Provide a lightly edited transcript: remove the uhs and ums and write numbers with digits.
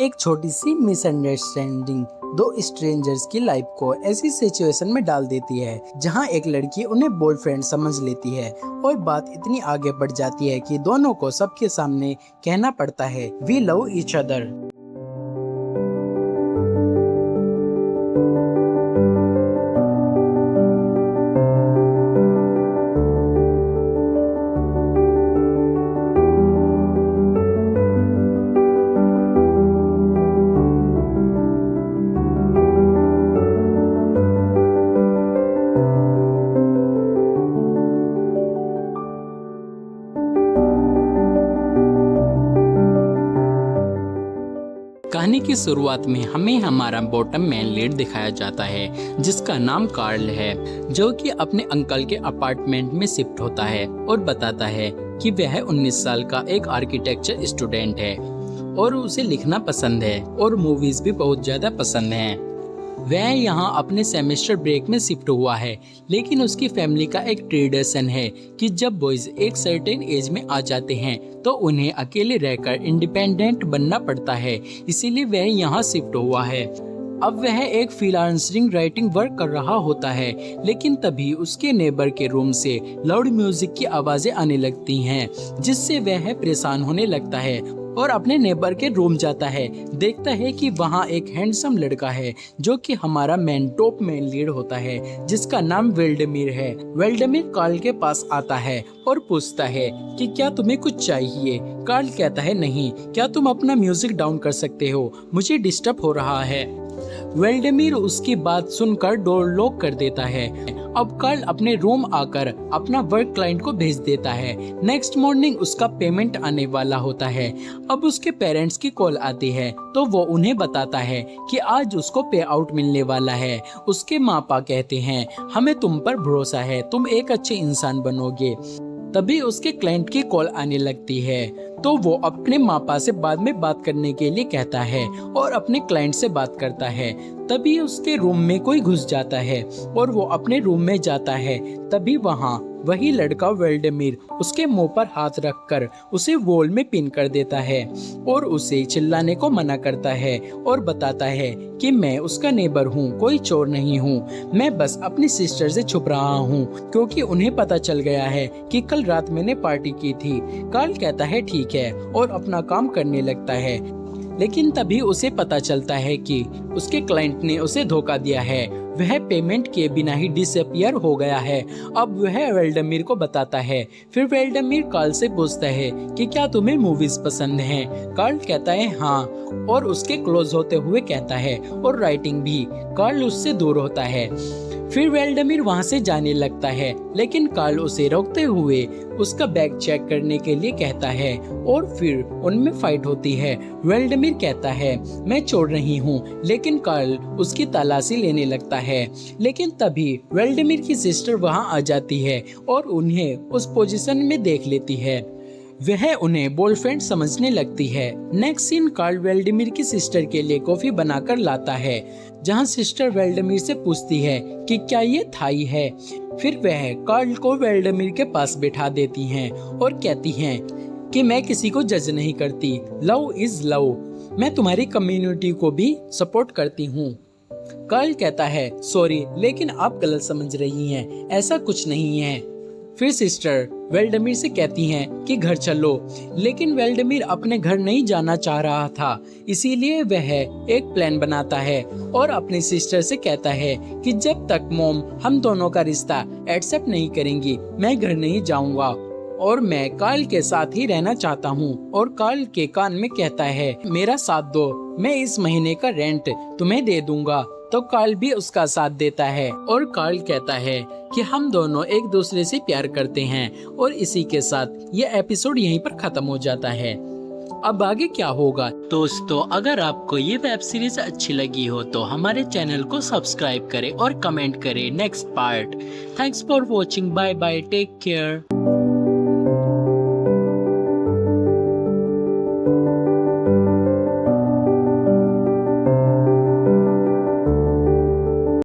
एक छोटी सी मिसअंडरस्टैंडिंग दो स्ट्रेंजर्स की लाइफ को ऐसी सिचुएशन में डाल देती है जहां एक लड़की उन्हें बॉयफ्रेंड समझ लेती है और बात इतनी आगे बढ़ जाती है कि दोनों को सबके सामने कहना पड़ता है वी लव ईच अदर। कहानी की शुरुआत में हमें हमारा बॉटम मैन लीड दिखाया जाता है जिसका नाम कार्ल है, जो कि अपने अंकल के अपार्टमेंट में शिफ्ट होता है और बताता है कि वह 19 साल का एक आर्किटेक्चर स्टूडेंट है और उसे लिखना पसंद है और मूवीज भी बहुत ज्यादा पसंद हैं। वह यहाँ अपने सेमेस्टर ब्रेक में शिफ्ट हुआ है, लेकिन उसकी फैमिली का एक ट्रेडिशन है कि जब बॉयज एक सर्टेन एज में आ जाते हैं तो उन्हें अकेले रहकर इंडिपेंडेंट बनना पड़ता है, इसीलिए वह यहाँ शिफ्ट हुआ है। अब वह एक फ्रीलांसिंग राइटिंग वर्क कर रहा होता है, लेकिन तभी उसके नेबर के रूम से लाउड म्यूजिक की आवाजें आने लगती हैं, जिससे वह परेशान होने लगता है और अपने नेबर के रूम जाता है। देखता है कि वहाँ एक हैंडसम लड़का है जो कि हमारा टॉप मैन लीड होता है, जिसका नाम वेल्डेमिर है। वेल्डेमिर कार्ल के पास आता है और पूछता है कि क्या तुम्हें कुछ चाहिए। कार्ल कहता है नहीं, क्या तुम अपना म्यूजिक डाउन कर सकते हो, मुझे डिस्टर्ब हो रहा है। वेल्डेमिर उसकी बात सुनकर डोर लॉक कर देता है। अब कार्ल अपने रूम आकर अपना वर्क क्लाइंट को भेज देता है। नेक्स्ट मॉर्निंग उसका पेमेंट आने वाला होता है। अब उसके पेरेंट्स की कॉल आती है तो वो उन्हें बताता है कि आज उसको पे आउट मिलने वाला है। उसके माँ बाप कहते हैं हमें तुम पर भरोसा है, तुम एक अच्छे इंसान बनोगे। तभी उसके क्लाइंट की कॉल आने लगती है तो वो अपने माँ बाप से बाद में बात करने के लिए कहता है और अपने क्लाइंट से बात करता है। तभी उसके रूम में कोई घुस जाता है और वो अपने रूम में जाता है। तभी वहाँ वही लड़का वेल्डेमिर उसके मुंह पर हाथ रखकर उसे वॉल में पिन कर देता है और उसे चिल्लाने को मना करता है और बताता है कि मैं उसका नेबर हूँ, कोई चोर नहीं हूँ, मैं बस अपनी सिस्टर से छुप रहा हूँ क्योंकि उन्हें पता चल गया है कि कल रात मैंने पार्टी की थी। कार्ल कहता है ठीक है और अपना काम करने लगता है, लेकिन तभी उसे पता चलता है कि उसके क्लाइंट ने उसे धोखा दिया है। वह पेमेंट के बिना ही डिसअपियर हो गया है। अब वह वेल्डेमिर को बताता है। फिर वेल्डेमिर कार्ल से पूछता है कि क्या तुम्हें मूवीज पसंद हैं? कार्ल कहता है हाँ और उसके क्लोज होते हुए कहता है और राइटिंग भी। कार्ल उससे दूर होता है। फिर वेल्डेमिर वहां से जाने लगता है, लेकिन कार्ल उसे रोकते हुए उसका बैग चेक करने के लिए कहता है और फिर उनमें फाइट होती है। वेल्डेमिर कहता है मैं चोर नहीं हूँ, लेकिन कार्ल उसकी तलाशी लेने लगता है। लेकिन तभी वेल्डेमिर की सिस्टर वहां आ जाती है और उन्हें उस पोजीशन में देख लेती है। वह उन्हें बॉयफ्रेंड समझने लगती है। नेक्स्ट सीन कार्ल वेल्डेमिर की सिस्टर के लिए कॉफी बनाकर लाता है, जहां सिस्टर वेल्डेमिर से पूछती है कि क्या ये थाई है। फिर वह कार्ल को वेल्डेमिर के पास बैठा देती हैं और कहती हैं कि मैं किसी को जज नहीं करती, लव इज लव, मैं तुम्हारी कम्युनिटी को भी सपोर्ट करती हूँ। कार्ल कहता है सॉरी, लेकिन आप गलत समझ रही हैं, ऐसा कुछ नहीं है। फिर सिस्टर वेल्डेमिर से कहती हैं कि घर चलो, लेकिन वेल्डेमिर अपने घर नहीं जाना चाह रहा था, इसीलिए वह एक प्लान बनाता है और अपनी सिस्टर से कहता है कि जब तक मॉम हम दोनों का रिश्ता एक्सेप्ट नहीं करेंगी मैं घर नहीं जाऊंगा और मैं कार्ल के साथ ही रहना चाहता हूँ। और कार्ल के कान में कहता है मेरा साथ दो, मैं इस महीने का रेंट तुम्हें दे दूंगा। तो कार्ल भी उसका साथ देता है और कार्ल कहता है कि हम दोनों एक दूसरे से प्यार करते हैं। और इसी के साथ ये एपिसोड यहीं पर खत्म हो जाता है। अब आगे क्या होगा? दोस्तों, अगर आपको ये वेब सीरीज अच्छी लगी हो तो हमारे चैनल को सब्सक्राइब करें और कमेंट करें next part. Thanks for watching, bye bye, take care.